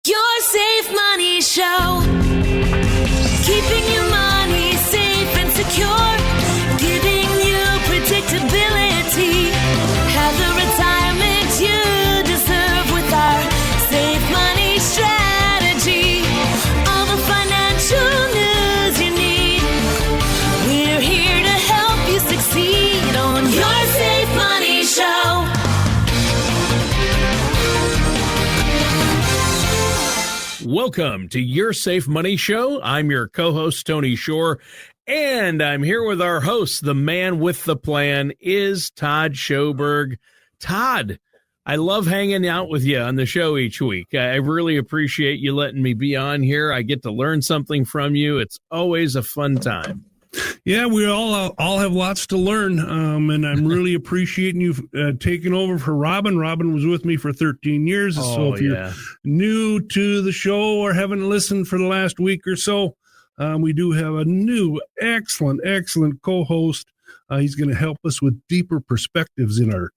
Your Safe Money Show. Keeping your money safe and secure. Giving you predictability. Have the retirement you deserve with our Safe Money strategy. All the financial news you need. We're here to help you succeed on Your Safe Money Show. Welcome to Your Safe Money Show. I'm your co-host, Tony Shore, and I'm here with our host. The man with the plan is Todd Schoberg. Todd, I love hanging out with you on the show each week. I really appreciate you letting me be on here. I get to learn something from you. It's always a fun time. Yeah, we all have lots to learn, and I'm really appreciating you taking over for Robin. Robin was with me for 13 years, so if you're new to the show or haven't listened for the last week or so, we do have a new excellent co-host. He's going to help us with deeper perspectives in our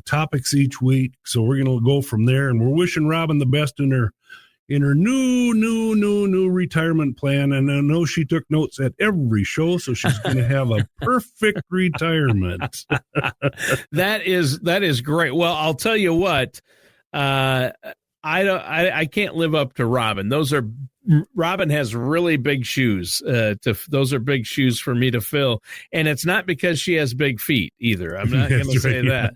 topics each week. So we're going to go from there, and we're wishing Robin the best in her new retirement plan. And I know she took notes at every show, so she's going to have a perfect retirement. That is great. Well, I'll tell you what, I can't live up to Robin. Robin has really big shoes. Those are big shoes for me to fill, and it's not because she has big feet either. I'm not going to say that.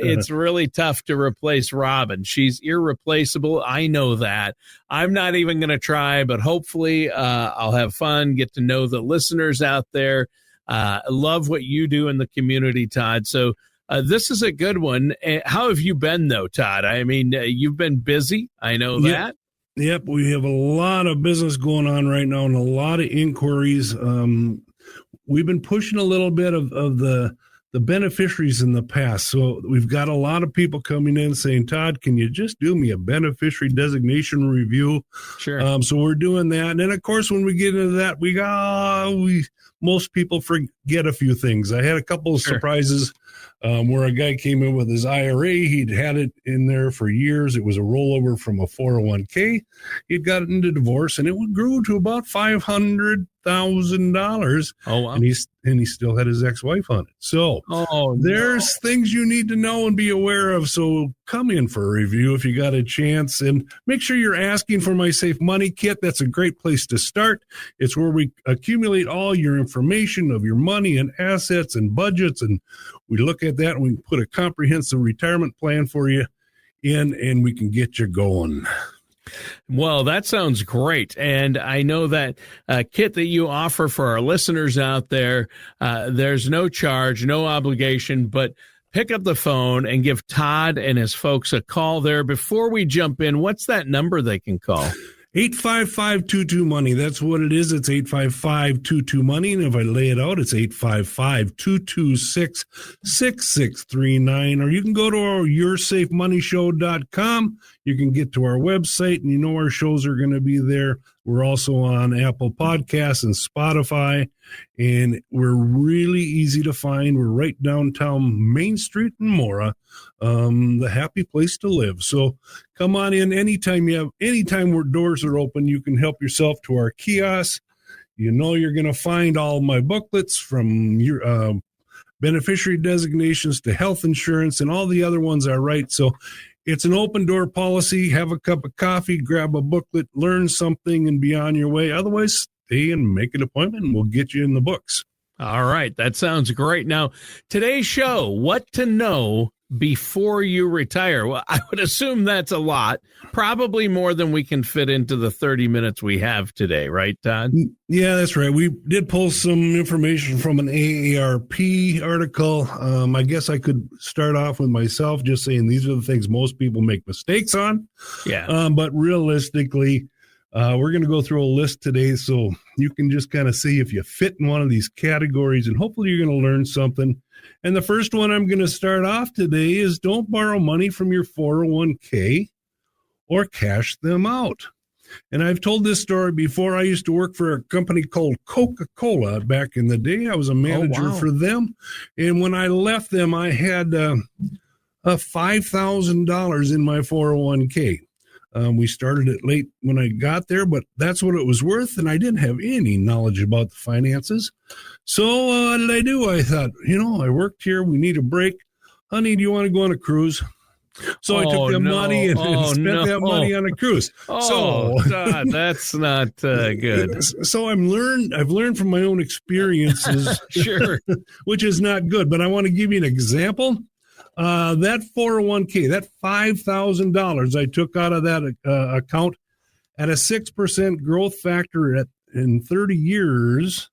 It's really tough to replace Robin. She's irreplaceable. I know that. I'm not even going to try, but hopefully I'll have fun, get to know the listeners out there. I love what you do in the community, Todd. So this is a good one. How have you been, though, Todd? I mean, you've been busy. I know that. Yep, we have a lot of business going on right now and a lot of inquiries. We've been pushing a little bit of the beneficiaries in the past. So we've got a lot of people coming in saying, Todd, can you just do me a beneficiary designation review? Sure. So we're doing that. And then, of course, when we get into that, most people forget a few things. I had a couple of surprises. Where a guy came in with his IRA. He'd had it in there for years. It was a rollover from a 401k. He'd gotten into divorce, and it grew to about $500,000. Oh, wow. And he still had his ex-wife on it. So there's things you need to know and be aware of. So come in for a review if you got a chance, and make sure you're asking for my Safe Money Kit. That's a great place to start. It's where we accumulate all your information of your money and assets and budgets, and we look at that and we put a comprehensive retirement plan for you in, and we can get you going. Well, that sounds great. And I know that kit that you offer for our listeners out there, there's no charge, no obligation, but pick up the phone and give Todd and his folks a call there. Before we jump in, what's that number they can call? 855-22-MONEY. That's what it is. It's 855-22-MONEY. And if I lay it out, it's 855-226-6639. Or you can go to our yoursafemoneyshow.com. You can get to our website, and you know our shows are going to be there. We're also on Apple Podcasts and Spotify, and we're really easy to find. We're right downtown Main Street in Mora, the happy place to live. So come on in anytime where doors are open. You can help yourself to our kiosk. You know you're going to find all my booklets from your beneficiary designations to health insurance, and all the other ones are right. So it's an open door policy. Have a cup of coffee, grab a booklet, learn something, and be on your way. Otherwise, stay and make an appointment, and we'll get you in the books. All right. That sounds great. Now, today's show, what to know before you retire. Well, I would assume that's a lot, probably more than we can fit into the 30 minutes we have today, right, Todd? Yeah, that's right. We did pull some information from an AARP article. I guess I could start off with myself just saying these are the things most people make mistakes on. Yeah. But realistically, we're going to go through a list today so you can just kind of see if you fit in one of these categories, and hopefully you're going to learn something. And the first one I'm going to start off today is don't borrow money from your 401k or cash them out. And I've told this story before. I used to work for a company called Coca-Cola back in the day. I was a manager for them. And when I left them, I had $5,000 in my 401k. We started it late when I got there, but that's what it was worth, and I didn't have any knowledge about the finances. So what did I do? I thought, I worked here. We need a break. Honey, do you want to go on a cruise? So I took that money and spent that money on a cruise. God, that's not good. So I've learned from my own experiences, Sure, which is not good. But I want to give you an example. That 401k, that $5,000 I took out of that account at a 6% growth factor in 30 years,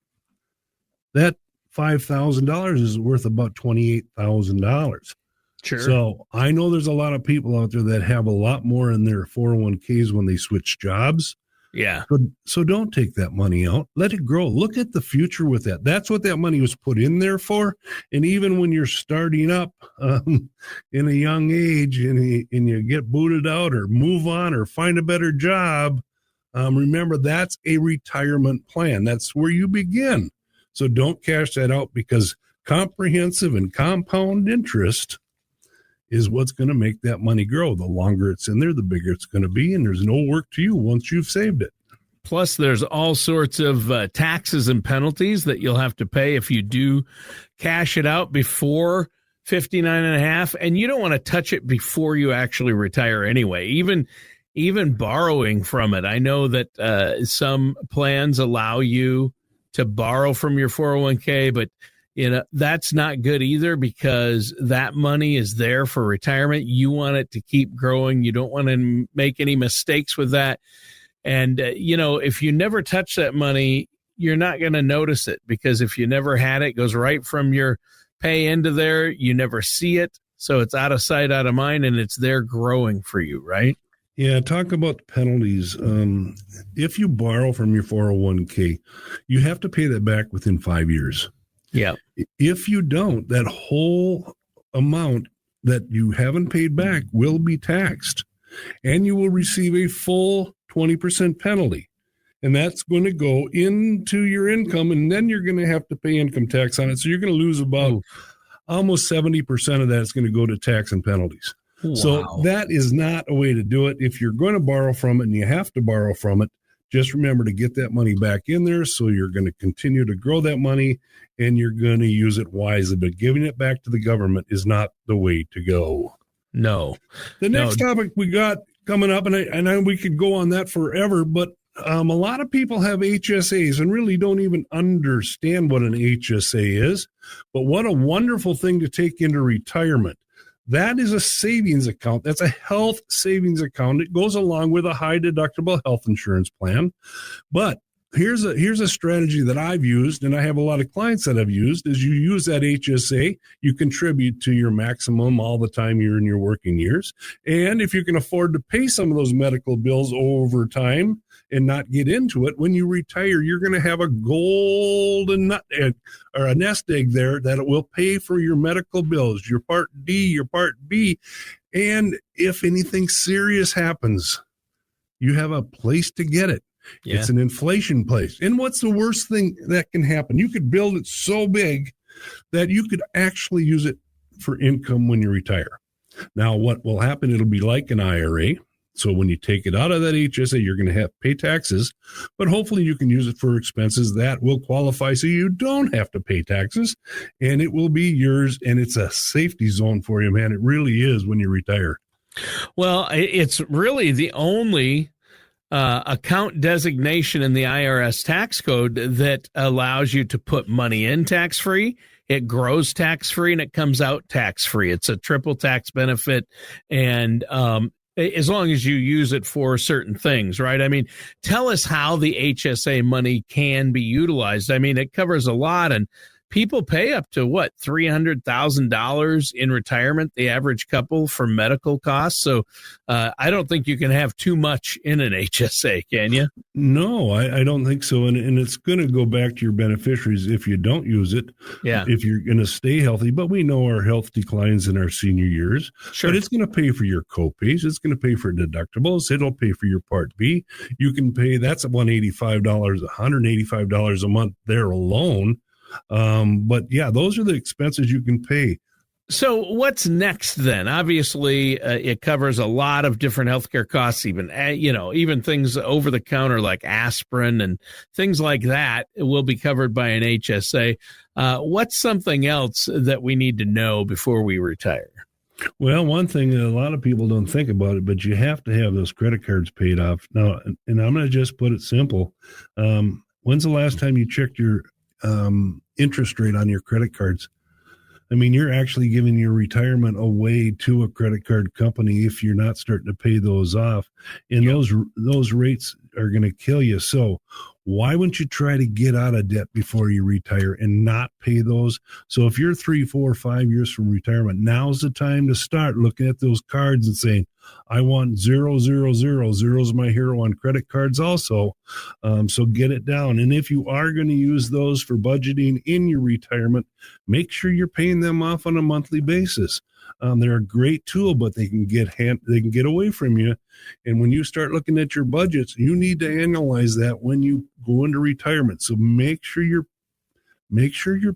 that $5,000 is worth about $28,000. sure. So I know there's a lot of people out there that have a lot more in their 401ks when they switch jobs. Yeah. So don't take that money out. Let it grow. Look at the future with that. That's what that money was put in there for. And even when you're starting up in a young age and you get booted out or move on or find a better job, remember that's a retirement plan. That's where you begin. So don't cash that out, because comprehensive and compound interest is what's going to make that money grow. The longer it's in there, the bigger it's going to be, and there's no work to you once you've saved it. Plus, there's all sorts of taxes and penalties that you'll have to pay if you do cash it out before 59 and a half, and you don't want to touch it before you actually retire anyway. Even borrowing from it. I know that some plans allow you to borrow from your 401k, but that's not good either, because that money is there for retirement. You want it to keep growing. You don't want to make any mistakes with that. And, if you never touch that money, you're not going to notice it, because if you never had it, it goes right from your pay into there. You never see it. So it's out of sight, out of mind, and it's there growing for you, right? Yeah, talk about the penalties. If you borrow from your 401k, you have to pay that back within 5 years. Yeah. If you don't, that whole amount that you haven't paid back will be taxed, and you will receive a full 20% penalty. And that's going to go into your income, and then you're going to have to pay income tax on it. So you're going to lose about almost 70% of that is going to go to tax and penalties. Wow. So that is not a way to do it. If you're going to borrow from it and you have to borrow from it, just remember to get that money back in there. So you're going to continue to grow that money, and you're going to use it wisely. But giving it back to the government is not the way to go. No. The next topic we got coming up, and I know we could go on that forever, but a lot of people have HSAs and really don't even understand what an HSA is. But what a wonderful thing to take into retirement. That is a savings account. That's a health savings account. It goes along with a high deductible health insurance plan. But here's a strategy that I've used, and I have a lot of clients that have used, is you use that HSA, you contribute to your maximum all the time you're in your working years. And if you can afford to pay some of those medical bills over time and not get into it, when you retire, you're going to have a golden nut egg or a nest egg there that it will pay for your medical bills, your Part D, your Part B. And if anything serious happens, you have a place to get it. Yeah. It's an inflation place. And what's the worst thing that can happen? You could build it so big that you could actually use it for income when you retire. Now, what will happen, it'll be like an IRA. So when you take it out of that HSA, you're going to have to pay taxes, but hopefully you can use it for expenses that will qualify so you don't have to pay taxes, and it will be yours, and it's a safety zone for you, man. It really is when you retire. Well, it's really the only account designation in the IRS tax code that allows you to put money in tax-free. It grows tax-free and it comes out tax-free. It's a triple tax benefit, and as long as you use it for certain things, right? I mean, tell us how the HSA money can be utilized. I mean, it covers a lot, and people pay up to $300,000 in retirement, the average couple, for medical costs. So I don't think you can have too much in an HSA, can you? No, I don't think so. And it's going to go back to your beneficiaries if you don't use it. Yeah. If you're going to stay healthy. But we know our health declines in our senior years. Sure. But it's going to pay for your copays. It's going to pay for deductibles. It'll pay for your Part B. You can pay, that's $185 a month there alone. But yeah, those are the expenses you can pay. So what's next then? Obviously, it covers a lot of different healthcare costs, even, even things over the counter like aspirin and things like that will be covered by an HSA. What's something else that we need to know before we retire? Well, one thing that a lot of people don't think about it, but you have to have those credit cards paid off. Now, and I'm going to just put it simple. When's the last time you checked your interest rate on your credit cards? I mean, you're actually giving your retirement away to a credit card company if you're not starting to pay those off. And those rates are going to kill you. So why wouldn't you try to get out of debt before you retire and not pay those? So if you're 3, 4, 5 years from retirement, now's the time to start looking at those cards and saying, I want 0, 0, 0. Zero's my hero on credit cards also. So get it down. And if you are going to use those for budgeting in your retirement, make sure you're paying them off on a monthly basis. They're a great tool, but they can get away from you. And when you start looking at your budgets, you need to analyze that when you go into retirement. So make sure you're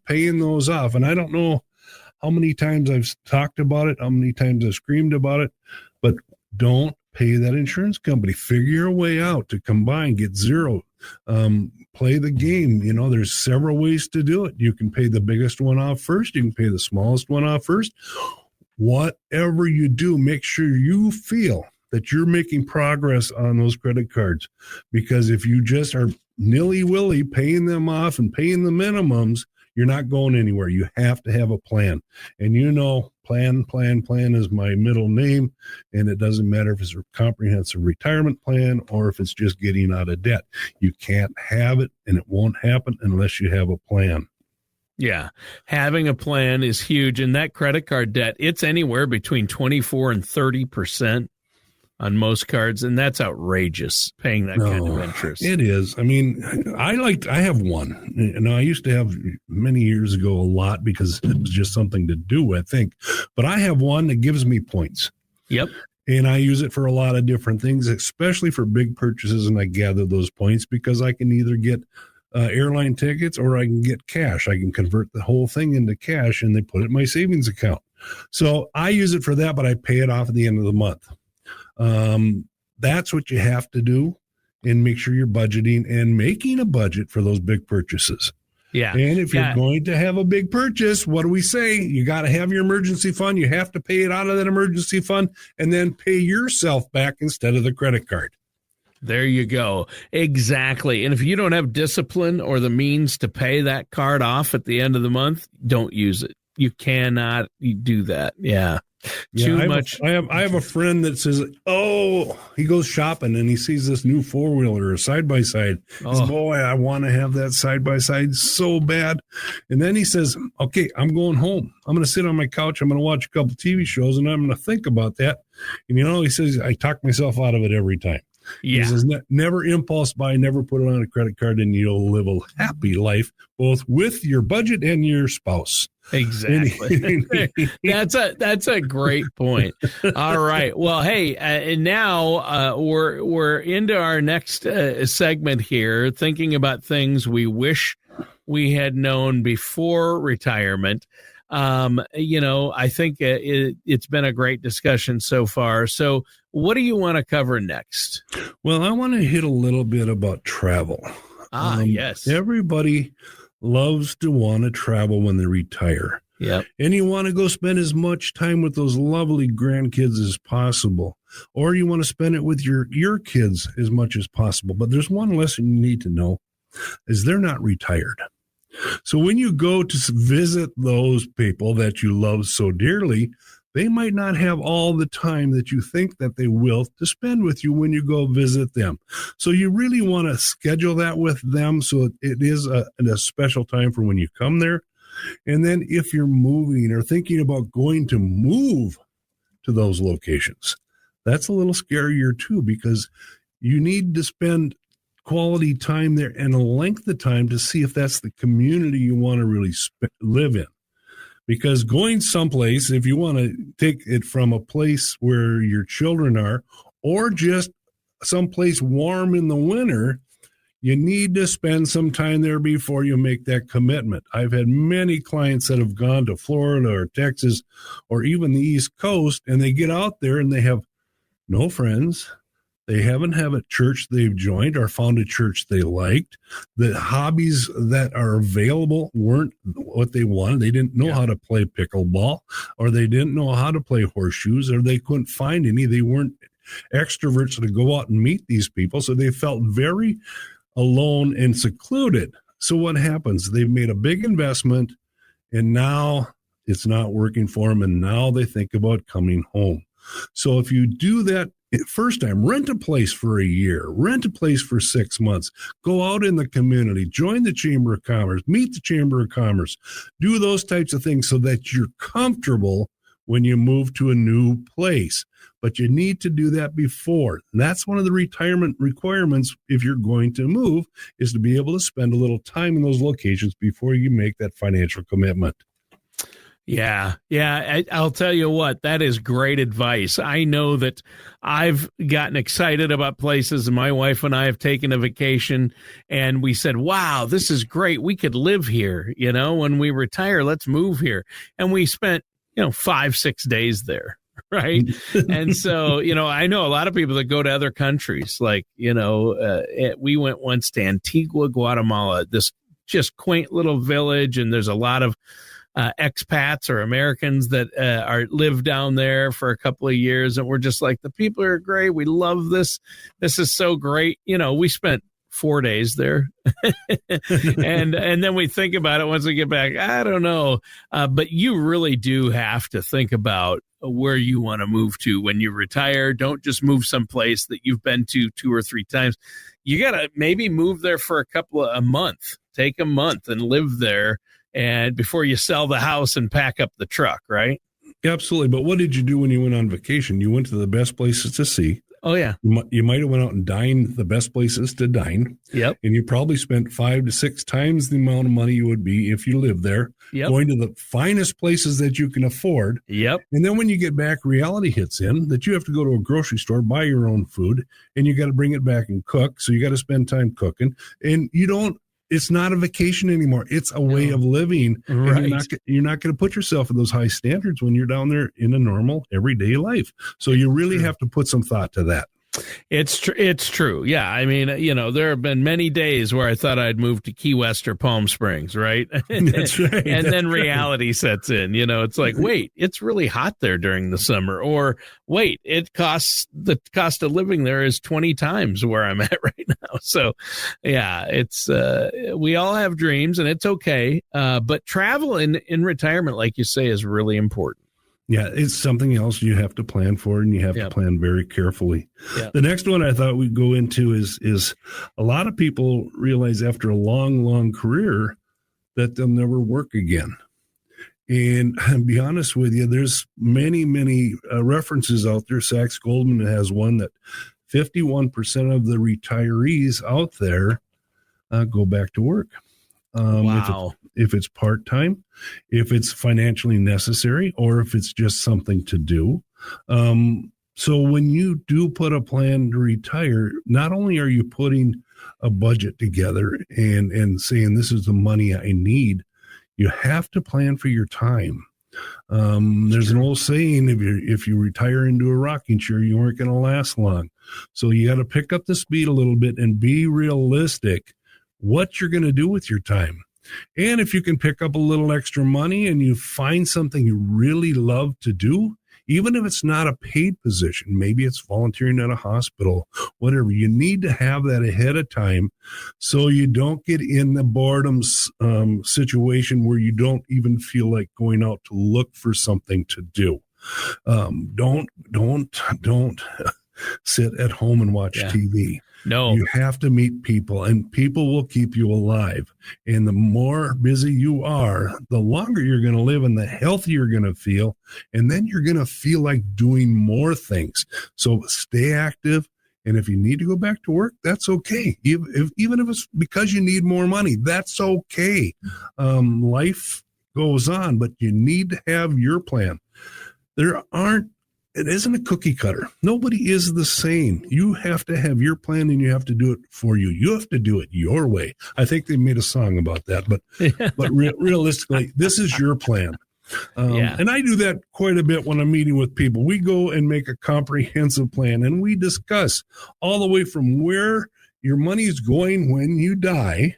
paying those off. And I don't know how many times I've talked about it, how many times I've screamed about it, but don't pay that insurance company. Figure a way out to combine, get zero, play the game. There's several ways to do it. You can pay the biggest one off first. You can pay the smallest one off first. Whatever you do, make sure you feel that you're making progress on those credit cards. Because if you just are nilly-willy paying them off and paying the minimums, you're not going anywhere. You have to have a plan. And plan is my middle name. And it doesn't matter if it's a comprehensive retirement plan or if it's just getting out of debt. You can't have it, and it won't happen unless you have a plan. Yeah. Having a plan is huge. And that credit card debt, it's anywhere between 24 and 30% on most cards. And that's outrageous, paying that kind of interest. It is. I mean, I have one. I used to have many years ago a lot because it was just something to do, I think. But I have one that gives me points. Yep. And I use it for a lot of different things, especially for big purchases. And I gather those points because I can either get airline tickets or I can get cash. I can convert the whole thing into cash and they put it in my savings account. So I use it for that, but I pay it off at the end of the month. That's what you have to do, and make sure you're budgeting and making a budget for those big purchases. Yeah. And if you're going to have a big purchase, what do we say? You got to have your emergency fund. You have to pay it out of that emergency fund and then pay yourself back instead of the credit card. There you go. Exactly. And if you don't have discipline or the means to pay that card off at the end of the month, don't use it. You cannot do that. Yeah. Too much. I have a friend that says, he goes shopping and he sees this new 4-wheeler or side-by-side. Says, boy, I want to have that side-by-side so bad. And then he says, okay, I'm going home. I'm going to sit on my couch. I'm going to watch a couple TV shows and I'm going to think about that. And, he says, I talk myself out of it every time. Yeah. He says, never impulse buy, never put it on a credit card, and you'll live a happy life, both with your budget and your spouse. Exactly. That's a great point. All right. Well, hey, and now we're into our next segment here, thinking about things we wish we had known before retirement. I think it's been a great discussion so far. So what do you want to cover next? Well, I want to hit a little bit about travel. Yes. Everybody loves to want to travel when they retire. Yep. And you want to go spend as much time with those lovely grandkids as possible. Or you want to spend it with your kids as much as possible. But there's one lesson you need to know is they're not retired. So when you go to visit those people that you love so dearly, they might not have all the time that you think that they will to spend with you when you go visit them. So you really want to schedule that with them so it is a special time for when you come there. And then if you're moving or thinking about going to move to those locations, that's a little scarier too, because you need to spend quality time there and a length of time to see if that's the community you want to really live in. Because going someplace, if you want to take it from a place where your children are, or just someplace warm in the winter, You need to spend some time there before you make that commitment. I've had many clients that have gone to Florida or Texas or even the East Coast, and they get out there and they have no friends. They haven't had a church they've joined or found a church they liked. The hobbies that are available weren't what they wanted. They didn't know how to play pickleball, or they didn't know how to play horseshoes, or they couldn't find any. They weren't extroverts to go out and meet these people. So they felt very alone and secluded. So what happens? They've made a big investment, and now it's not working for them, and now they think about coming home. So if you do that first time, rent a place for a year, rent a place for 6 months, go out in the community, join the Chamber of Commerce, meet the Chamber of Commerce, do those types of things so that you're comfortable when you move to a new place. But you need to do that before. And that's one of the retirement requirements if you're going to move, is to be able to spend a little time in those locations before you make that financial commitment. Yeah. I'll tell you what, that is great advice. I know that I've gotten excited about places, and my wife and I have taken a vacation, and we said, wow, this is great. We could live here. When we retire, let's move here. And we spent, 5-6 days there. Right. And so, I know a lot of people that go to other countries, like, we went once to Antigua, Guatemala, this just quaint little village. And there's a lot of expats or Americans that live down there for a couple of years. And we're just like, the people are great. We love this. This is so great. We spent 4 days there. and then we think about it once we get back. I don't know. But you really do have to think about where you want to move to when you retire. Don't just move someplace that you've been to 2 or 3 times. You got to maybe move there for a month. Take a month and live there, and before you sell the house and pack up the truck, right? Absolutely. But what did you do when you went on vacation? You went to the best places to see. Oh, yeah. You might have went out and dined the best places to dine. Yep. And you probably spent 5 to 6 times the amount of money you would be if you lived there. Yep. Going to the finest places that you can afford. Yep. And then when you get back, reality hits in that you have to go to a grocery store, buy your own food, and you got to bring it back and cook. So you got to spend time cooking. And it's not a vacation anymore. It's a way of living. Right. And you're not going to put yourself in those high standards when you're down there in a normal everyday life. So you really have to put some thought to that. It's true. Yeah. I mean, there have been many days where I thought I'd move to Key West or Palm Springs, right? That's right. And then reality sets in. It's like, wait, it's really hot there during the summer, or wait, the cost of living there is 20 times where I'm at right now. So yeah, it's, we all have dreams, and it's okay. But travel in retirement, like you say, is really important. Yeah, it's something else you have to plan for, and you have to plan very carefully. Yep. The next one I thought we'd go into is a lot of people realize after a long, long career that they'll never work again. And to be honest with you, there's many, many references out there. Sachs Goldman has one that 51% of the retirees out there go back to work. Wow. If it's part-time, if it's financially necessary, or if it's just something to do. So when you do put a plan to retire, not only are you putting a budget together and saying this is the money I need, you have to plan for your time. There's an old saying, if you retire into a rocking chair, you aren't going to last long. So you got to pick up the speed a little bit and be realistic what you're going to do with your time. And if you can pick up a little extra money and you find something you really love to do, even if it's not a paid position, maybe it's volunteering at a hospital, whatever, you need to have that ahead of time so you don't get in the boredom situation where you don't even feel like going out to look for something to do. Don't sit at home and watch TV. No. You have to meet people, and people will keep you alive. And the more busy you are, the longer you're going to live and the healthier you're going to feel. And then you're going to feel like doing more things. So stay active. And if you need to go back to work, that's okay. Even if it's because you need more money, that's okay. Life goes on, but you need to have your plan. There aren't it isn't a cookie cutter. Nobody is the same. You have to have your plan and you have to do it for you. You have to do it your way. I think they made a song about that, but realistically, this is your plan. And I do that quite a bit when I'm meeting with people. We go and make a comprehensive plan and we discuss all the way from where your money is going when you die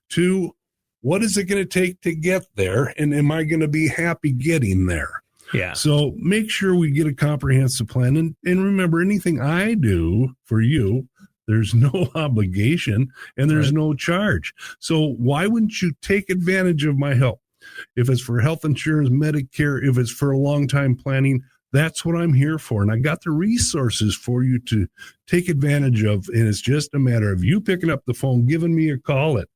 to what is it going to take to get there? And am I going to be happy getting there? Yeah. So make sure we get a comprehensive plan. And remember, anything I do for you, there's no obligation and there's no charge. So why wouldn't you take advantage of my help? If it's for health insurance, Medicare, if it's for a long time planning, that's what I'm here for. And I got the resources for you to take advantage of. And it's just a matter of you picking up the phone, giving me a call at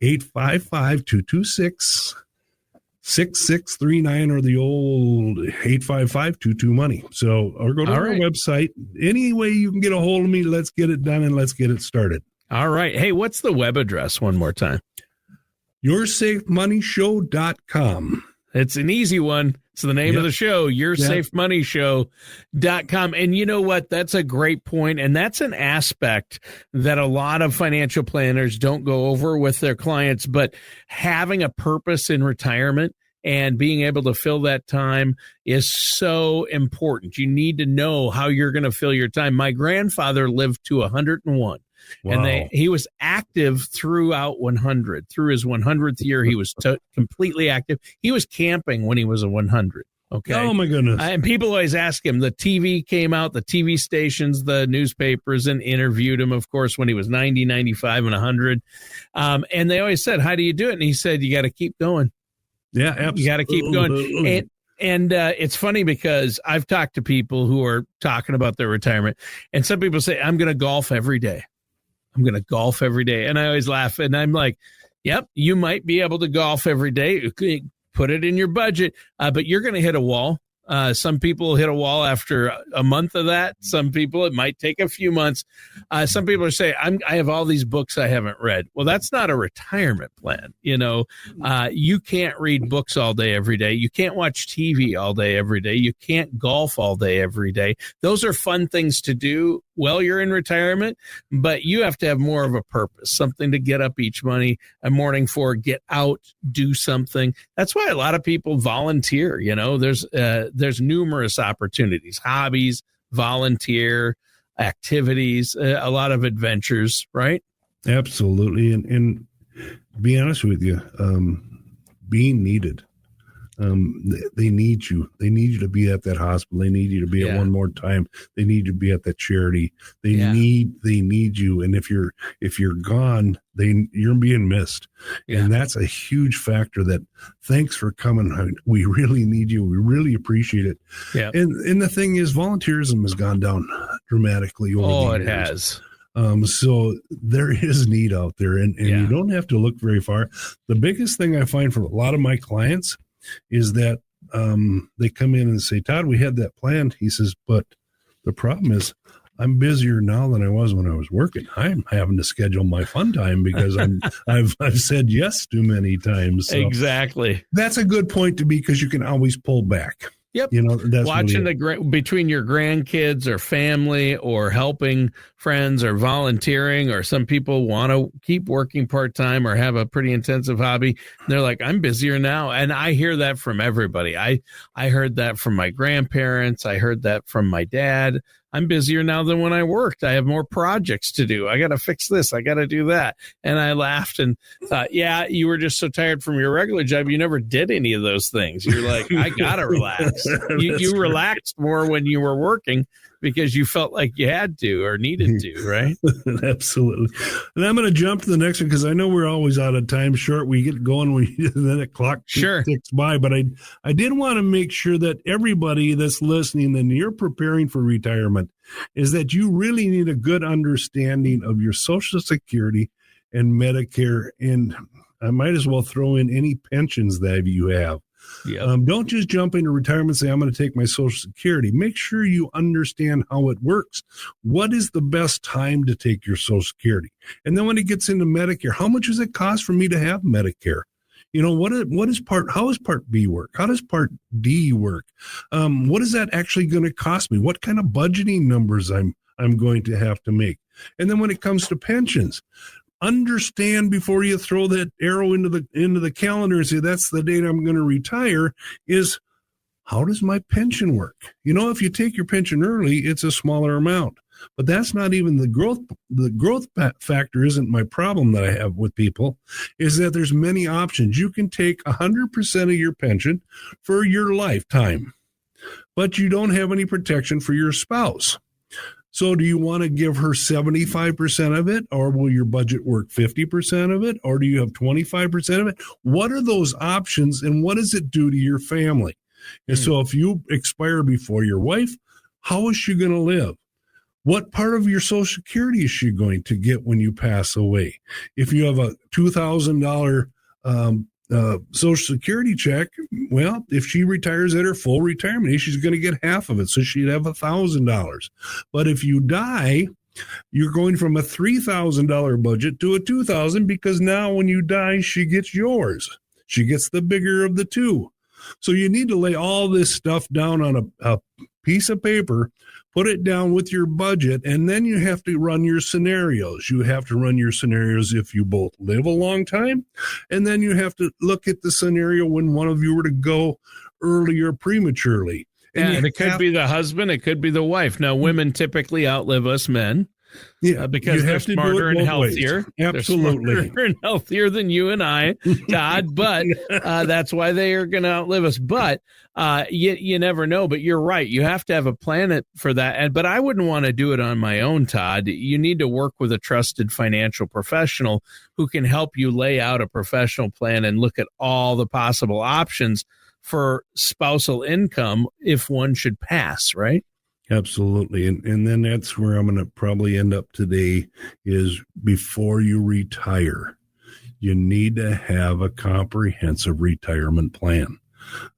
855-226-6639 or the old 855-22-MONEY. So, or go to our website. Any way you can get a hold of me, let's get it done and let's get it started. All right. Hey, what's the web address one more time? YourSafeMoneyShow.com. It's an easy one. It's the name of the show, YourSafeMoneyShow.com. And you know what? That's a great point. And that's an aspect that a lot of financial planners don't go over with their clients. But having a purpose in retirement and being able to fill that time is so important. You need to know how you're going to fill your time. My grandfather lived to 101. Wow. And he was active throughout 100. Through his 100th year, he was completely active. He was camping when he was a 100. Okay. Oh, my goodness. And people always ask him, the TV came out, the TV stations, the newspapers, and interviewed him, of course, when he was 90, 95, and 100. And they always said, how do you do it? And he said, you got to keep going. Yeah, absolutely. You got to keep going. And it's funny because I've talked to people who are talking about their retirement, and some people say, I'm going to golf every day. I'm going to golf every day. And I always laugh. And I'm like, yep, you might be able to golf every day. Put it in your budget, but you're going to hit a wall. Some people hit a wall after a month of that. Some people, it might take a few months. Some people are saying, I have all these books I haven't read. Well, that's not a retirement plan. You know, you can't read books all day, every day. You can't watch TV all day, every day. You can't golf all day, every day. Those are fun things to do while you're in retirement, but you have to have more of a purpose, something to get up each morning for, get out, do something. That's why a lot of people volunteer. You know, there's numerous opportunities, hobbies, volunteer activities, a lot of adventures, right? Absolutely. And be honest with you, being needed. They need you. They need you to be at that hospital. They need you to be at One More Time. They need you to be at that charity. They need you. And if you're gone, you're being missed. And that's a huge factor. That thanks for coming. We really need you. We really appreciate it. Yeah. And the thing is, volunteerism has gone down dramatically over the years. Has. So there is need out there, and you don't have to look very far. The biggest thing I find for a lot of my clients is that they come in and say, Todd, we had that planned. He says, but the problem is I'm busier now than I was when I was working. I'm having to schedule my fun time because I've said yes too many times. So exactly. That's a good point to be, because you can always pull back. Yep. You know, that's watching between your grandkids or family or helping friends or volunteering, or some people want to keep working part-time or have a pretty intensive hobby. They're like, I'm busier now. And I hear that from everybody. I heard that from my grandparents. I heard that from my dad. I'm busier now than when I worked. I have more projects to do. I got to fix this. I got to do that. And I laughed and thought, yeah, you were just so tired from your regular job. You never did any of those things. You're like, I got to relax. You relaxed more when you were working because you felt like you had to or needed to, right? Absolutely. And I'm going to jump to the next one because I know we're always out of time short. We get going, then the clock ticks by. But I did want to make sure that everybody that's listening and you're preparing for retirement is that you really need a good understanding of your Social Security and Medicare. And I might as well throw in any pensions that you have. Yeah. Don't just jump into retirement and say, I'm going to take my Social Security. Make sure you understand how it works. What is the best time to take your Social Security? And then when it gets into Medicare, how much does it cost for me to have Medicare? how does part B work? How does part D work? What is that actually going to cost me? What kind of budgeting numbers I'm going to have to make? And then when it comes to pensions, understand before you throw that arrow into the calendar and say, that's the date I'm going to retire, is how does my pension work? If you take your pension early, it's a smaller amount. But that's not even the growth. The growth factor isn't my problem that I have with people, is that there's many options. You can take 100% of your pension for your lifetime, but you don't have any protection for your spouse. So do you want to give her 75% of it, or will your budget work 50% of it, or do you have 25% of it? What are those options, and what does it do to your family? And so if you expire before your wife, how is she going to live? What part of your Social Security is she going to get when you pass away? If you have a $2,000 Social Security check, well, if she retires at her full retirement age, she's going to get half of it, so she'd have $1,000. But if you die, you're going from a $3,000 budget to a $2,000, because now when you die, she gets yours. She gets the bigger of the two. So you need to lay all this stuff down on a piece of paper, put it down with your budget, and then you have to run your scenarios. You have to run your scenarios if you both live a long time, and then you have to look at the scenario when one of you were to go early or prematurely. And it could be the husband, it could be the wife. Now, women typically outlive us men. Yeah, because they're smarter and healthier. Ways. Absolutely. They're smarter and healthier than you and I, Todd, but that's why they are going to outlive us. But you never know. But you're right. You have to have a plan for that. But I wouldn't want to do it on my own, Todd. You need to work with a trusted financial professional who can help you lay out a professional plan and look at all the possible options for spousal income if one should pass, right? Absolutely. And then that's where I'm going to probably end up today, is before you retire, you need to have a comprehensive retirement plan.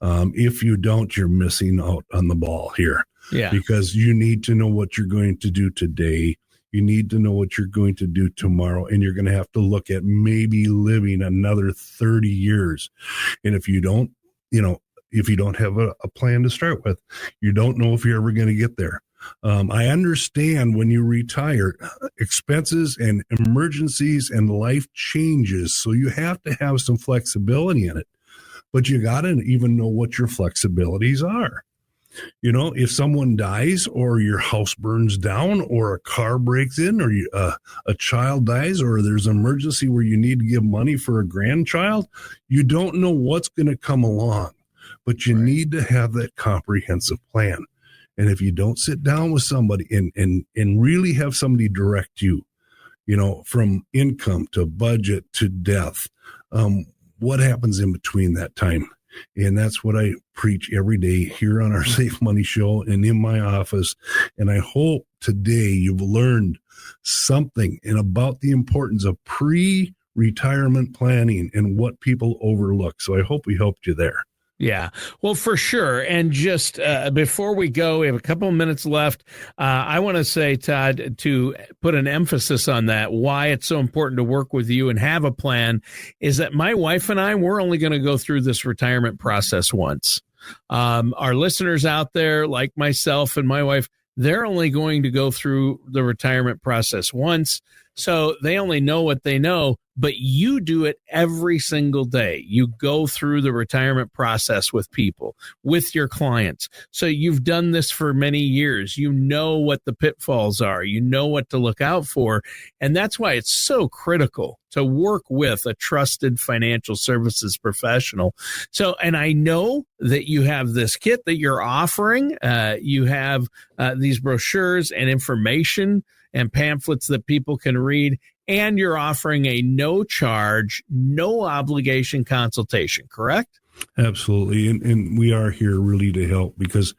If you don't, you're missing out on the ball here. Yeah. Because you need to know what you're going to do today. You need to know what you're going to do tomorrow, and you're going to have to look at maybe living another 30 years. And if you don't, if you don't have a plan to start with, you don't know if you're ever going to get there. I understand when you retire, expenses and emergencies and life changes. So you have to have some flexibility in it, but you got to even know what your flexibilities are. If someone dies, or your house burns down, or a car breaks in, or a child dies, or there's an emergency where you need to give money for a grandchild, you don't know what's going to come along. But you need to have that comprehensive plan. And if you don't sit down with somebody and really have somebody direct you, from income to budget to death, what happens in between that time? And that's what I preach every day here on our Safe Money Show and in my office. And I hope today you've learned something about the importance of pre-retirement planning and what people overlook. So I hope we helped you there. Yeah, well, for sure. And just before we go, we have a couple of minutes left. I want to say, Todd, to put an emphasis on that, why it's so important to work with you and have a plan, is that my wife and I, we're only going to go through this retirement process once. Our listeners out there, like myself and my wife, they're only going to go through the retirement process once. So they only know what they know, but you do it every single day. You go through the retirement process with people, with your clients. So you've done this for many years. You know what the pitfalls are. You know what to look out for. And that's why it's so critical to work with a trusted financial services professional. So, and I know that you have this kit that you're offering. You have these brochures and information and pamphlets that people can read, and you're offering a no charge, no obligation consultation, correct? Absolutely. And we are here really to help, because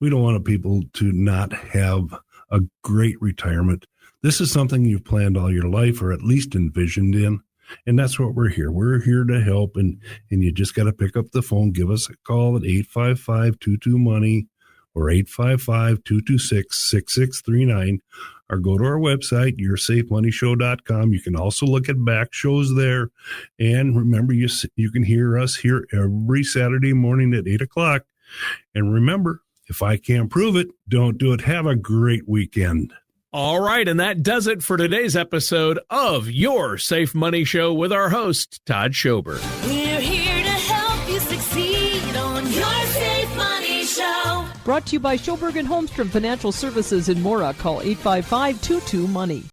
we don't want people to not have a great retirement. This is something you've planned all your life, or at least envisioned in. And that's what we're here. We're here to help. And you just got to pick up the phone, give us a call at 855-22-MONEY or 855-226-6639. or go to our website, yoursafemoneyshow.com. You can also look at back shows there. And remember, you can hear us here every Saturday morning at 8 o'clock. And remember, if I can't prove it, don't do it. Have a great weekend. All right, and that does it for today's episode of Your Safe Money Show with our host, Todd Schober. We're here to help you succeed on Your Safe Money Show. Brought to you by Schoberg and Holmstrom Financial Services in Mora. Call 855-22-MONEY.